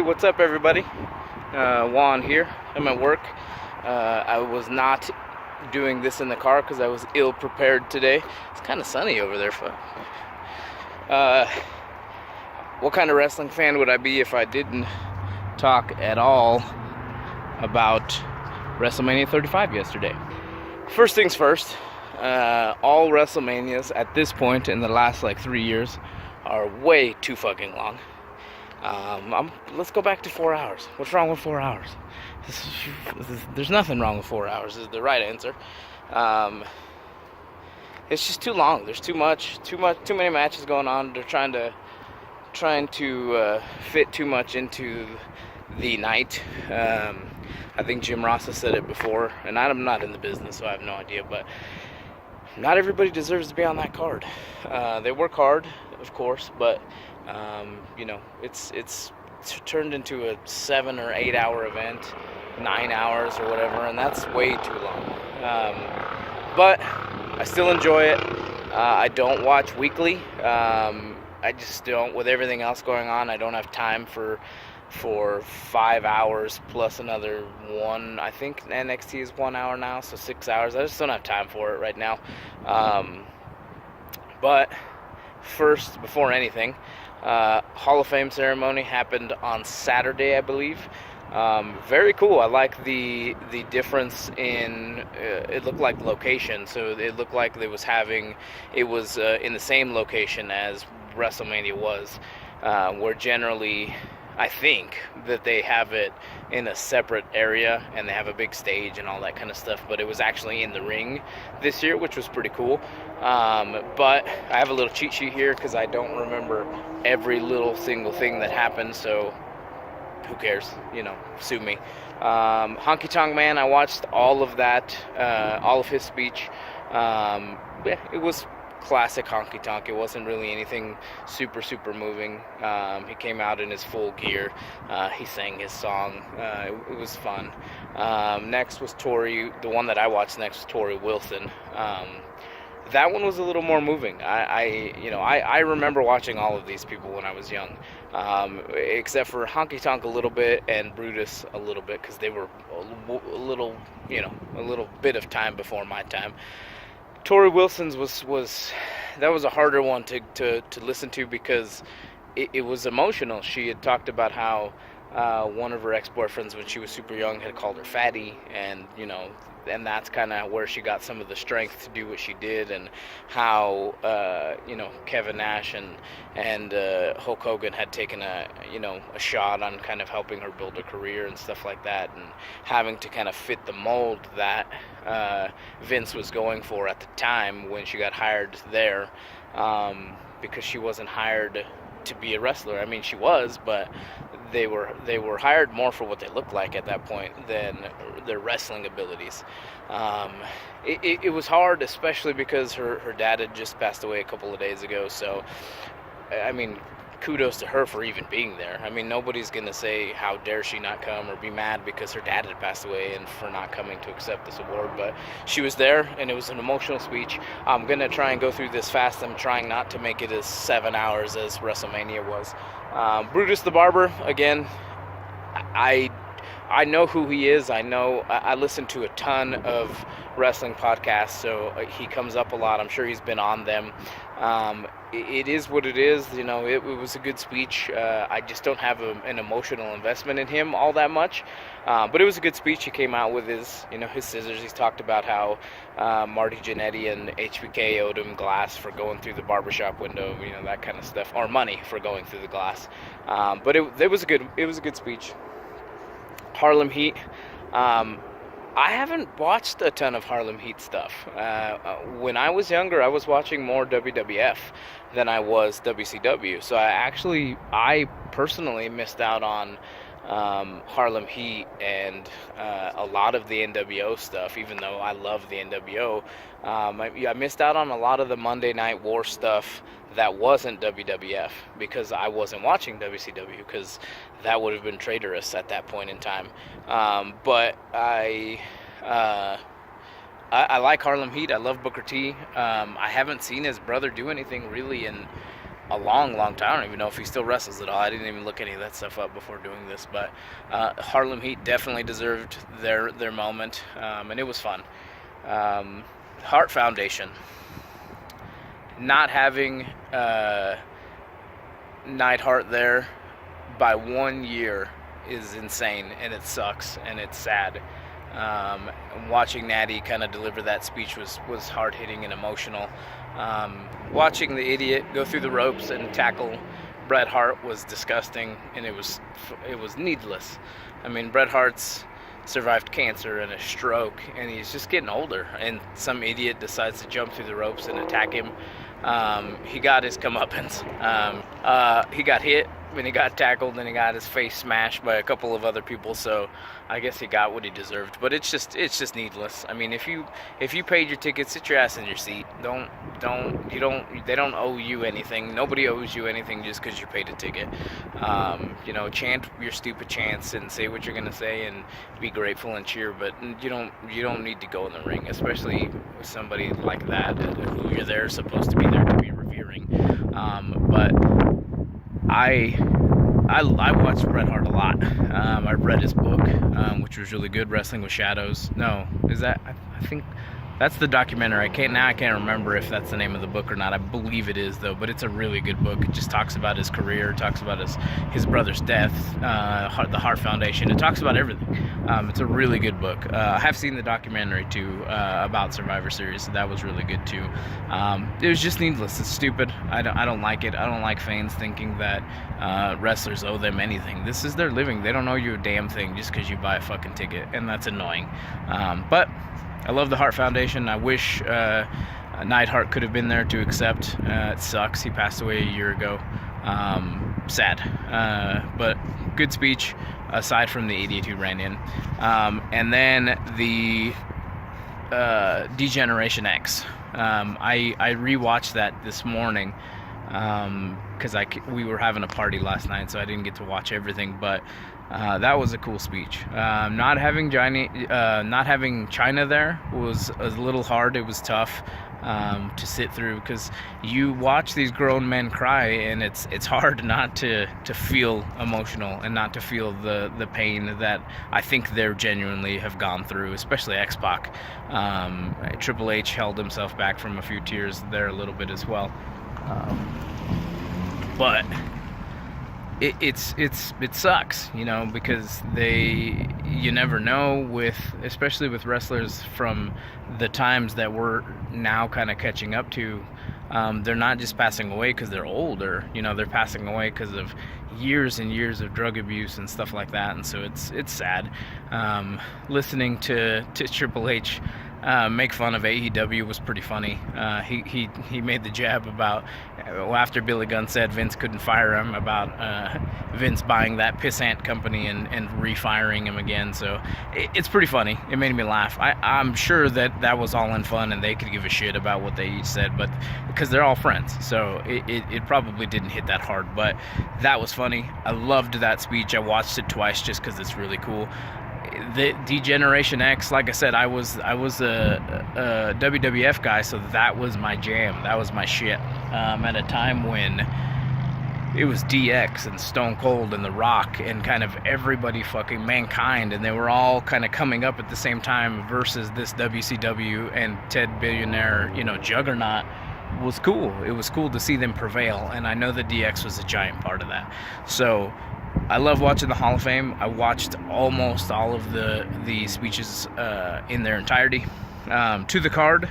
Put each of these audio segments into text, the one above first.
what's up, everybody? Juan here. I'm at work. I was not doing this in the car because I was ill prepared today. It's kind of sunny over there. What kind of wrestling fan would I be if I didn't talk at all about WrestleMania 35 yesterday? First things first, all WrestleManias at this point in the last 3 years are way too fucking long. Let's go back to 4 hours. What's wrong with 4 hours? There's nothing wrong with 4 hours is the right answer. It's just too long. There's too many matches going on. They're trying to fit too much into the night. I think Jim Ross has said it before, and I'm not in the business, so I have no idea, but not everybody deserves to be on that card. They work hard, of course, but it's turned into a 7 or 8 hour event, 9 hours or whatever, and that's way too long. But I still enjoy it. I don't watch weekly. I just don't. With everything else going on, I don't have time for 5 hours plus another one. I think NXT is 1 hour now, so 6 hours. I just don't have time for it right now. But first, before anything, Hall of Fame ceremony happened on Saturday, I believe. Very cool. I like the difference in it looked like location. So it looked like it was in the same location as WrestleMania was, where generally I think that they have it in a separate area and they have a big stage and all that kind of stuff, but it was actually in the ring this year, which was pretty cool. But I have a little cheat sheet here because I don't remember every little single thing that happened, so who cares, sue me. Honky Tonk Man, I watched all of that, all of his speech. It was classic honky tonk. It wasn't really anything super moving. He came out in his full gear. He sang his song. It was fun. Next was Tori. The one that I watched next was Tori Wilson. That one was a little more moving. I remember watching all of these people when I was young, except for Honky Tonk a little bit and Brutus a little bit, because they were a little bit of time before my time. Tori Wilson's was a harder one to listen to because it was emotional. She had talked about how one of her ex-boyfriends when she was super young had called her fatty, and that's kind of where she got some of the strength to do what she did, and how Kevin Nash and Hulk Hogan had taken a shot on kind of helping her build a career and stuff like that, and having to kind of fit the mold that Vince was going for at the time when she got hired there, because she wasn't hired to be a wrestler. I mean, she was, but they were hired more for what they looked like at that point than their wrestling abilities. It was hard, especially because her dad had just passed away a couple of days ago. So, I mean, kudos to her for even being there. I mean, nobody's gonna say how dare she not come or be mad because her dad had passed away and for not coming to accept this award, but she was there and it was an emotional speech. I'm gonna try and go through this fast. I'm trying not to make it as 7 hours as WrestleMania was. Brutus the Barber, again, I know who he is. I listen to a ton of wrestling podcasts, so he comes up a lot. I'm sure he's been on them. It is what it is. It was a good speech. I just don't have an emotional investment in him all that much. But it was a good speech. He came out with his scissors. He's talked about how Marty Jannetty and HBK owed him glass for going through the barbershop window, that kind of stuff, or money for going through the glass. But it was a good speech. Harlem Heat. I haven't watched a ton of Harlem Heat stuff. When I was younger, I was watching more WWF than I was WCW. So I personally missed out on Harlem Heat and a lot of the NWO stuff, even though I love the NWO. I missed out on a lot of the Monday Night War stuff that wasn't WWF because I wasn't watching WCW, because that would have been traitorous at that point in time. But I like Harlem Heat. I love Booker T. I haven't seen his brother do anything really in a long time. I don't even know if he still wrestles at all. I didn't even look any of that stuff up before doing this, but Harlem Heat definitely deserved their moment, and it was fun. Heart Foundation, not having Neidhart there by 1 year is insane, and it sucks, and it's sad. Watching Natty kind of deliver that speech was hard-hitting and emotional. Watching the idiot go through the ropes and tackle Bret Hart was disgusting, and it was needless. I mean, Bret Hart's survived cancer and a stroke, and he's just getting older, and some idiot decides to jump through the ropes and attack him. He got his comeuppance. He got hit when he got tackled, and he got his face smashed by a couple of other people, so I guess he got what he deserved. But it's just needless. I mean, if you paid your ticket, sit your ass in your seat. They don't owe you anything. Nobody owes you anything just because you paid a ticket. Chant your stupid chants and say what you're gonna say and be grateful and cheer, but you don't need to go in the ring, especially with somebody like that who you're there supposed to be there to be revering. But I watched Bret Hart a lot. I read his book, which was really good, Wrestling with Shadows. No, is that? I think that's the documentary. I can't remember if that's the name of the book or not. I believe it is, though, but it's a really good book. It just talks about his career, talks about his brother's death, the Heart Foundation. It talks about everything. It's a really good book. I have seen the documentary, too, about Survivor Series. So that was really good, too. It was just needless. It's stupid. I don't like it. I don't like fans thinking that wrestlers owe them anything. This is their living. They don't owe you a damn thing just because you buy a fucking ticket, and that's annoying. But I love the Heart Foundation. I wish Neidhart could have been there to accept. It sucks. He passed away a year ago. Sad. But good speech, aside from the idiot who ran in. And then the Degeneration X. I rewatched that this morning because we were having a party last night, so I didn't get to watch everything, but that was a cool speech. Not having China there was a little hard. It was tough to sit through because you watch these grown men cry, and it's hard not to feel emotional and not to feel the pain that I think they genuinely have gone through, especially X-Pac. Triple H held himself back from a few tears there a little bit as well. But it sucks, because you never know especially with wrestlers from the times that we're now kind of catching up to. They're not just passing away because they're older, they're passing away because of years and years of drug abuse and stuff like that, and so it's sad. Listening to Triple H make fun of AEW was pretty funny. He made the jab about after Billy Gunn said Vince couldn't fire him, about Vince buying that pissant company and refiring him again. So it's pretty funny. It made me laugh. I'm sure that was all in fun and they could give a shit about what they each said, but because they're all friends, so it probably didn't hit that hard. But that was funny. I loved that speech. I watched it twice just because it's really cool. The Degeneration X, like I said, I was a WWF guy, so that was my jam. That was my shit. At a time when it was DX and Stone Cold and The Rock and kind of everybody fucking Mankind, and they were all kind of coming up at the same time versus this WCW and Ted Billionaire, juggernaut. Was cool. It was cool to see them prevail, and I know that DX was a giant part of that. So I love watching the Hall of Fame. I watched almost all of the speeches in their entirety. To the card,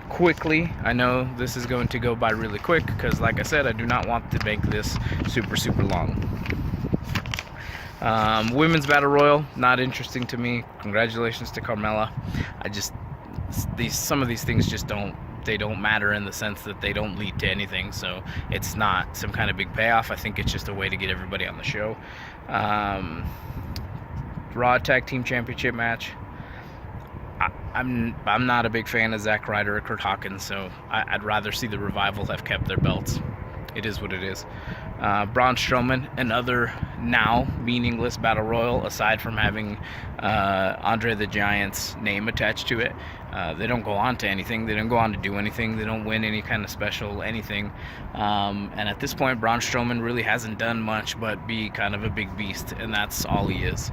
quickly. I know this is going to go by really quick because, like I said, I do not want to make this super long. Women's Battle Royal, not interesting to me. Congratulations to Carmella. Some of these things just don't matter in the sense that they don't lead to anything, so it's not some kind of big payoff. I think it's just a way to get everybody on the show. Raw Tag Team Championship match. I'm not a big fan of Zack Ryder or Kurt Hawkins, so I'd rather see the Revival have kept their belts. It is what it is. Braun Strowman, another now meaningless battle royal, aside from having Andre the Giant's name attached to it. They don't go on to anything. They don't go on to do anything. They don't win any kind of special anything. And at this point, Braun Strowman really hasn't done much but be kind of a big beast, and that's all he is.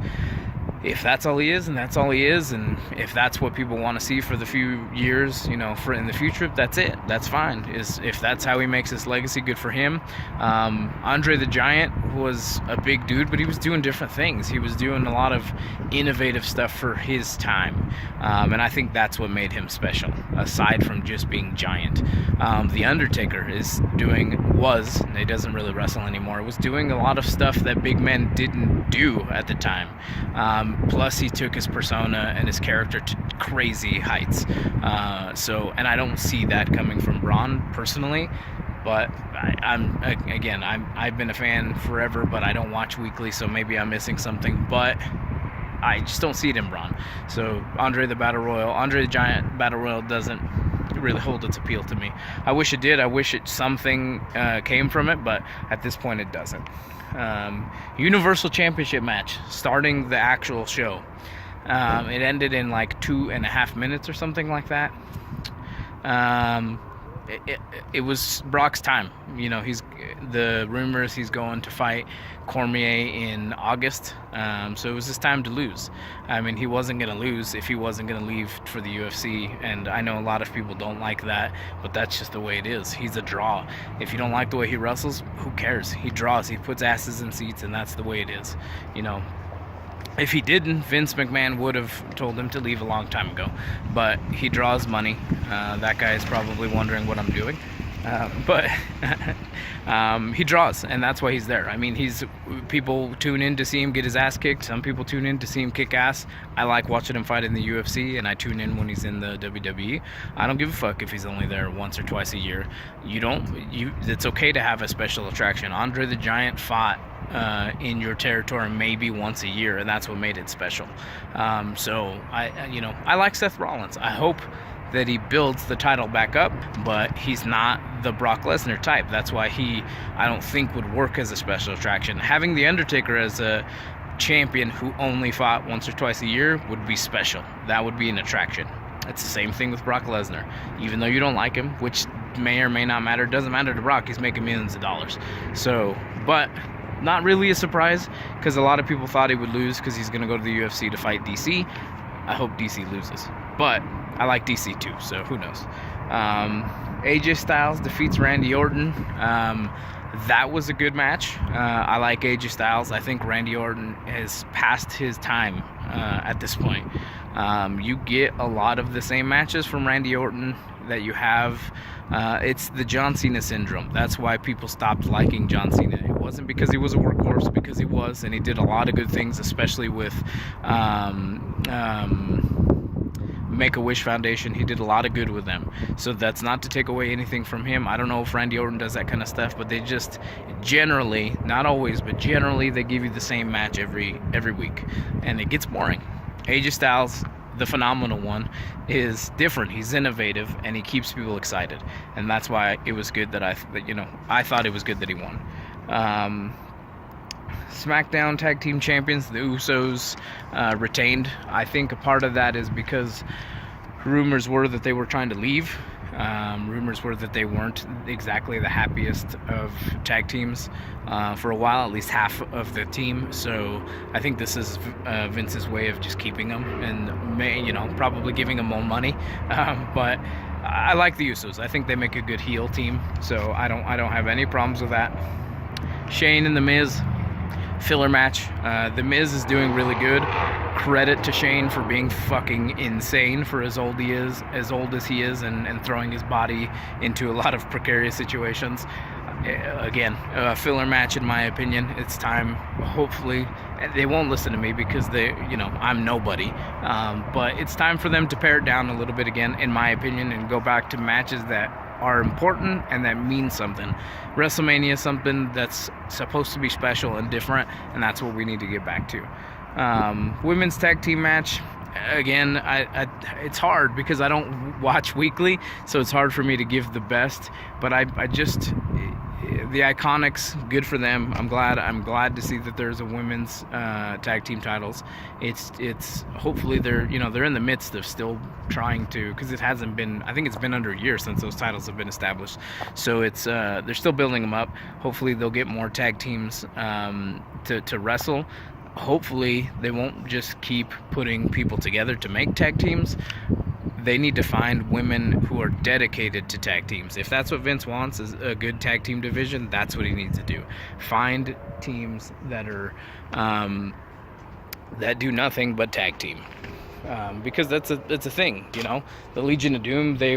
If that's all he is, and that's all he is, and if that's what people want to see for the few years, for in the future, that's it. That's fine. If that's how he makes his legacy, good for him. Andre the Giant was a big dude, but he was doing different things. He was doing a lot of innovative stuff for his time, and I think that's what made him special, aside from just being giant. The Undertaker he doesn't really wrestle anymore, was doing a lot of stuff that big men didn't do at the time. Plus, he took his persona and his character to crazy heights. And I don't see that coming from Braun personally. But I've been a fan forever, but I don't watch weekly, so maybe I'm missing something. But I just don't see it in Braun. So Andre the Giant Battle Royal doesn't really hold its appeal to me. I wish it did. I wish something came from it, but at this point it doesn't. Universal Championship match starting the actual show. It ended in like 2.5 minutes or something like that. It was Brock's time. The rumors he's going to fight Cormier in August. So it was his time to lose. I mean, he wasn't going to lose if he wasn't going to leave for the UFC. And I know a lot of people don't like that, but that's just the way it is. He's a draw. If you don't like the way he wrestles, who cares? He draws. He puts asses in seats, and that's the way it is. If he didn't, Vince McMahon would have told him to leave a long time ago. But he draws money. That guy is probably wondering what I'm doing. But he draws, and that's why he's there. I mean, people tune in to see him get his ass kicked. Some people tune in to see him kick ass. I like watching him fight in the UFC, and I tune in when he's in the WWE. I don't give a fuck if he's only there once or twice a year. It's okay to have a special attraction. Andre the Giant fought in your territory maybe once a year, and that's what made it special. So I like Seth Rollins. I hope that he builds the title back up, but he's not the Brock Lesnar type. That's why I don't think would work as a special attraction. Having the Undertaker as a champion who only fought once or twice a year would be special. That would be an attraction. It's the same thing with Brock Lesnar. Even though you don't like him, which may or may not matter, doesn't matter to Brock. He's making millions of dollars. So, but not really a surprise, because a lot of people thought he would lose because he's going to go to the UFC to fight DC. I hope DC loses, but I like DC too, so who knows. AJ Styles defeats Randy Orton. That was a good match. I like AJ Styles. I think Randy Orton has passed his time at this point. You get a lot of the same matches from Randy Orton that you have. It's the John Cena syndrome. That's why people stopped liking John Cena. It wasn't because he was a workhorse, because he was, and he did a lot of good things, especially with Make-A-Wish Foundation. He did a lot of good with them. So that's not to take away anything from him. I don't know if Randy Orton does that kind of stuff, but they just generally, not always, but generally they give you the same match every week, and it gets boring. AJ Styles, the phenomenal one, is different. He's innovative, and he keeps people excited, and that's why it was good that I thought it was good that he won. SmackDown Tag Team Champions, the Usos, retained. I think a part of that is because rumors were that they were trying to leave. Rumors were that they weren't exactly the happiest of tag teams for a while, at least half of the team. So I think this is Vince's way of just keeping them and probably giving them more money. But I like the Usos. I think they make a good heel team, so I don't have any problems with that. Shane and The Miz, filler match. The Miz is doing really good. Credit to Shane for being fucking insane for as old as he is, and throwing his body into a lot of precarious situations. Again, a filler match in my opinion. It's time. Hopefully they won't listen to me because I'm nobody. But it's time for them to pare it down a little bit again, in my opinion, and go back to matches that are important and that mean something. Wrestlemania is something that's supposed to be special and different, and that's what we need to get back to. Women's tag team match. Again, it's hard because I don't watch weekly, so it's hard for me to give the best. But the Iconics, good for them. I'm glad to see that there's a women's tag team titles. It's hopefully they're in the midst of still trying to, because it hasn't been, I think it's been under a year since those titles have been established. So it's they're still building them up. Hopefully they'll get more tag teams to wrestle. Hopefully they won't just keep putting people together to make tag teams. They need to find women who are dedicated to tag teams. If that's what Vince wants, is a good tag team division, that's what he needs to do. Find teams that are that do nothing but tag team, because that's a thing. The Legion of Doom, they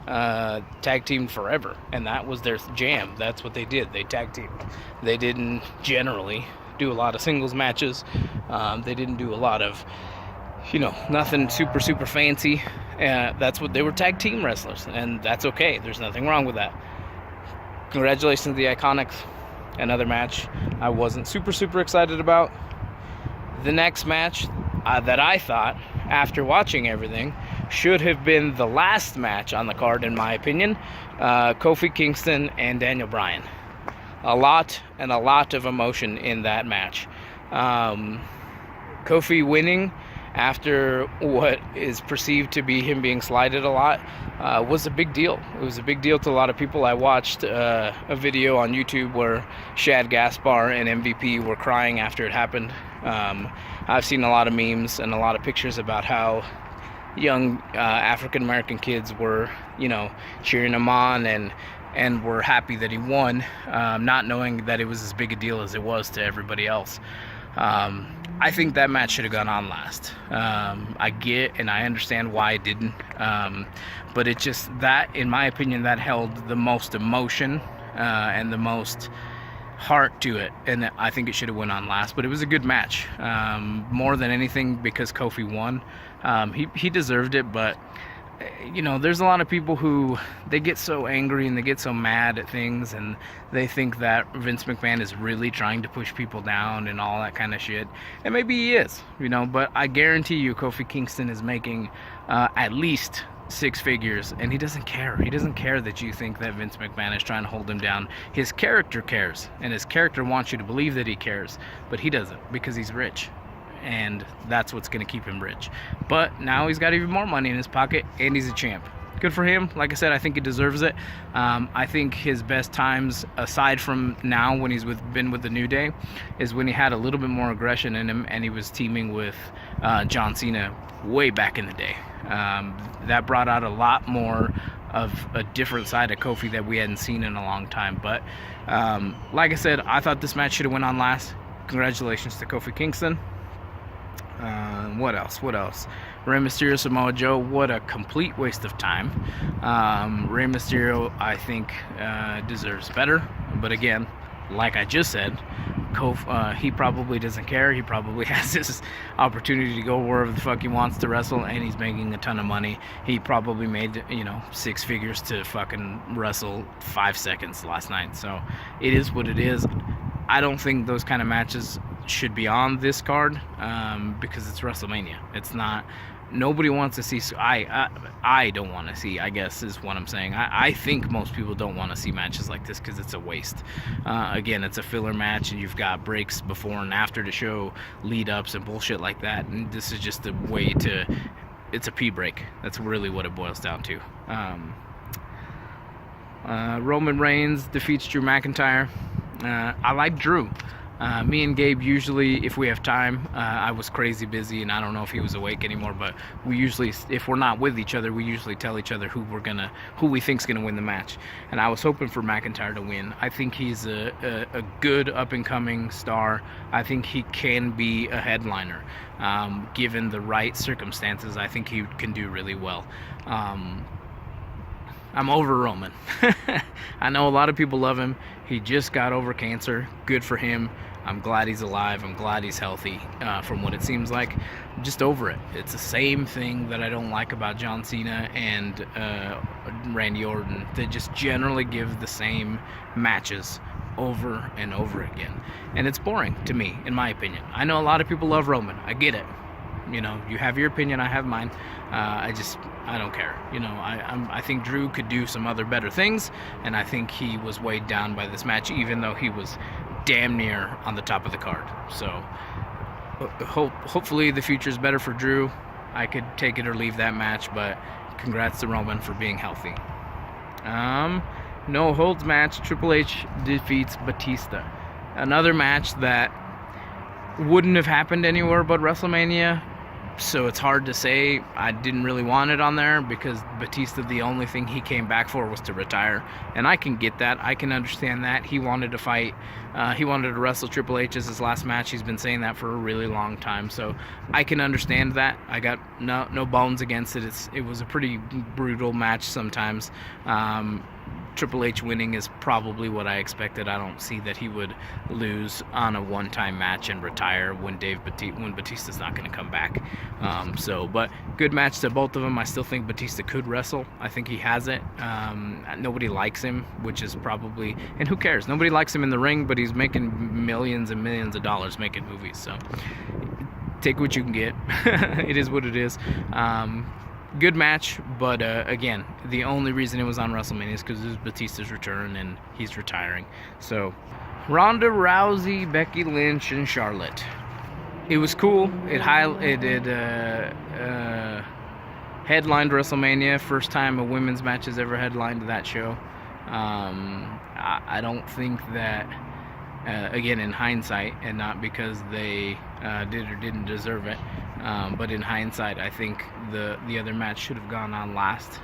tag teamed forever, and that was their jam. That's what they did. They tag teamed. They didn't generally do a lot of singles matches. They didn't do a lot of nothing super fancy. That's what they were, tag team wrestlers, and that's okay. There's nothing wrong with that. Congratulations to the Iconics. Another match I wasn't super excited about. The next match that I thought, after watching everything, should have been the last match on the card, in my opinion. Kofi Kingston and Daniel Bryan. A lot of emotion in that match. Kofi winning after what is perceived to be him being slighted a lot was a big deal. It was a big deal to a lot of people. I watched a video on YouTube where Shad Gaspar and MVP were crying after it happened. I've seen a lot of memes and a lot of pictures about how young African American kids were, cheering him on and were happy that he won, not knowing that it was as big a deal as it was to everybody else. I think that match should have gone on last. I get and I understand why it didn't, but it just, that, in my opinion, that held the most emotion and the most heart to it, and I think it should have went on last. But it was a good match, more than anything because Kofi won. He deserved it, but there's a lot of people who, they get so angry and they get so mad at things, and they think that Vince McMahon is really trying to push people down and all that kind of shit. And maybe he is, but I guarantee you Kofi Kingston is making at least 6 figures, and he doesn't care. He doesn't care that you think that Vince McMahon is trying to hold him down. His character cares, and his character wants you to believe that he cares, but he doesn't, because he's rich. And that's what's going to keep him rich. But now he's got even more money in his pocket, and he's a champ. Good for him. Like I said, I think he deserves it. I think his best times, aside from now when he's been with the New Day, is when he had a little bit more aggression in him, and he was teaming with John Cena way back in the day. That brought out a lot more of a different side of Kofi that we hadn't seen in a long time. But like I said, I thought this match should have went on last. Congratulations to Kofi Kingston. What else? Rey Mysterio, Samoa Joe, what a complete waste of time. Rey Mysterio, I think, deserves better. But again, like I just said, he probably doesn't care. He probably has this opportunity to go wherever the fuck he wants to wrestle, and he's making a ton of money. He probably made, 6 figures to fucking wrestle 5 seconds last night. So it is what it is. I don't think those kind of matches should be on this card, because it's WrestleMania. It's not, nobody wants to see, I don't want to see, I guess is what I'm saying. I think most people don't want to see matches like this because it's a waste. Again, it's a filler match, and you've got breaks before and after the show, lead ups and bullshit like that, and this is just a way to, it's a pee break. That's really what it boils down to. Roman Reigns defeats Drew McIntyre. I like Drew. Me and Gabe usually, if we have time, I was crazy busy and I don't know if he was awake anymore, but we usually, if we're not with each other, we usually tell each other who we think's gonna win the match. And I was hoping for McIntyre to win. I think he's a good up and coming star. I think he can be a headliner, given the right circumstances. I think he can do really well. I'm over Roman. I know a lot of people love him. He just got over cancer. Good for him. I'm glad he's alive. I'm glad he's healthy, from what it seems like. I'm just over it. It's the same thing that I don't like about John Cena and Randy Orton. They just generally give the same matches over and over again. And it's boring to me, in my opinion. I know a lot of people love Roman. I get it. You know, you have your opinion, I have mine. I don't care. You know, I think Drew could do some other better things, and I think he was weighed down by this match, even though he was damn near on the top of the card. So hopefully the future is better for Drew. I could take it or leave that match, but congrats to Roman for being healthy. No holds match. Triple H defeats Batista. Another match that wouldn't have happened anywhere but WrestleMania, so it's hard to say. I didn't really want it on there because Batista, the only thing he came back for was to retire, and I can get that. I can understand that. He wanted to fight. He wanted to wrestle Triple H as his last match. He's been saying that for a really long time, so I can understand that. I got no bones against it. It was a pretty brutal match sometimes. Triple H winning is probably what I expected. I don't see that he would lose on a one-time match and retire when Batista's not going to come back. But good match to both of them. I still think Batista could wrestle. I think he has it. Nobody likes him, which is probably, and who cares? Nobody likes him in the ring, but he's making millions and millions of dollars making movies. So take what you can get. It is what it is. Good match, but again, the only reason it was on WrestleMania is because it was Batista's return and he's retiring. So, Ronda Rousey, Becky Lynch, and Charlotte. It was cool. It headlined WrestleMania. First time a women's match has ever headlined that show. I don't think that, again, in hindsight, and not because they did or didn't deserve it, but in hindsight, I think the other match should have gone on last.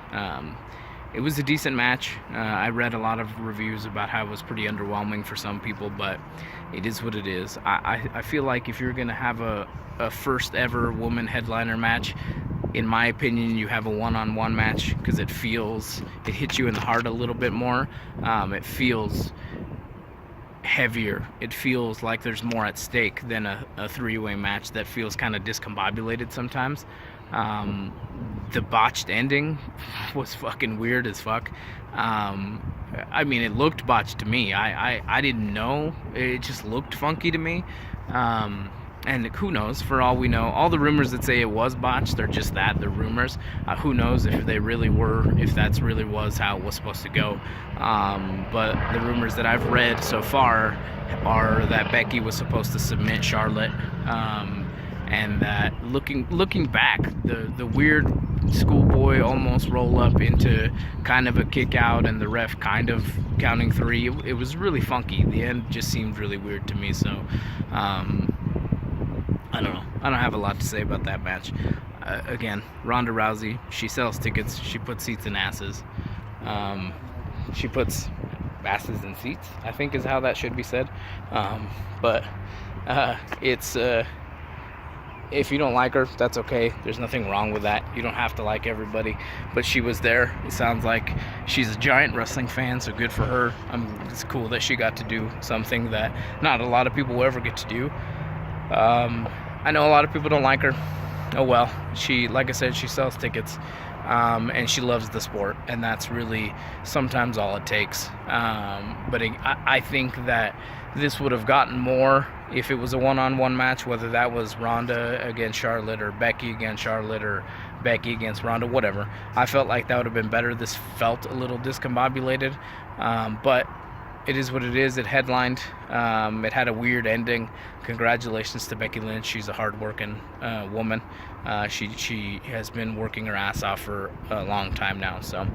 It was a decent match. I read a lot of reviews about how it was pretty underwhelming for some people, but it is what it is. I feel like if you're going to have a first ever woman headliner match, in my opinion, you have a one-on-one match because it hits you in the heart a little bit more. It feels heavier. It feels like there's more at stake than a three-way match that feels kind of discombobulated sometimes. The botched ending was fucking weird as fuck. I mean, it looked botched to me. I didn't know. It just looked funky to me. And who knows? For all we know, all the rumors that say it was botched, they're just that. They're rumors. Who knows if they really were, if that's really was how it was supposed to go. But the rumors that I've read so far are that Becky was supposed to submit Charlotte, and that looking back, the weird schoolboy almost roll up into kind of a kick out, and the ref kind of counting three. It was really funky. The end just seemed really weird to me. So. I don't know. I don't have a lot to say about that match. Again, Ronda Rousey, she sells tickets. She puts seats in asses. She puts asses in seats, I think is how that should be said. But it's... if you don't like her, that's okay. There's nothing wrong with that. You don't have to like everybody. But she was there. It sounds like she's a giant wrestling fan, so good for her. It's cool that she got to do something that not a lot of people will ever get to do. I know a lot of people don't like her. Oh well. She, like I said, she sells tickets, and she loves the sport, and that's really sometimes all it takes. But I think that this would have gotten more if it was a one-on-one match, whether that was Ronda against Charlotte or Becky against Charlotte or Becky against Ronda, whatever. I felt like that would have been better. This felt a little discombobulated, but it is what it is. It headlined. It had a weird ending. Congratulations to Becky Lynch. She's a hard-working woman. She has been working her ass off for a long time now. So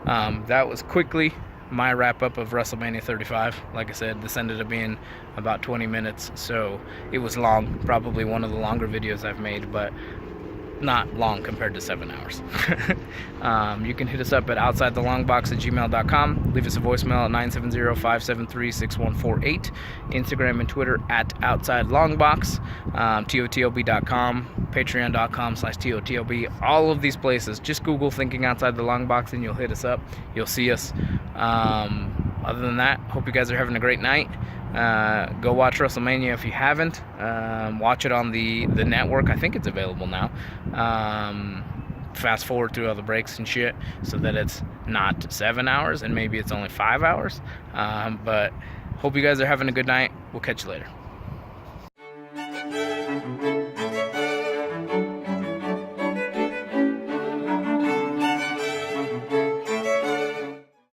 that was quickly my wrap-up of WrestleMania 35. Like I said, this ended up being about 20 minutes. So it was long. Probably one of the longer videos I've made, but not long compared to 7 hours. You can hit us up at outsidethelongbox@gmail.com. Leave us a voicemail at 970-573-6148. Instagram and Twitter at outsidelongbox. TOTLB.com, patreon.com/TOTLB. All of these places. Just Google Thinking Outside the Long Box and you'll hit us up. You'll see us. Other than that, hope you guys are having a great night. Go watch WrestleMania if you haven't. Watch it on the network. I think it's available now. Fast forward through all the breaks and shit so that it's not 7 hours and maybe it's only 5 hours. But hope you guys are having a good night. We'll catch you later.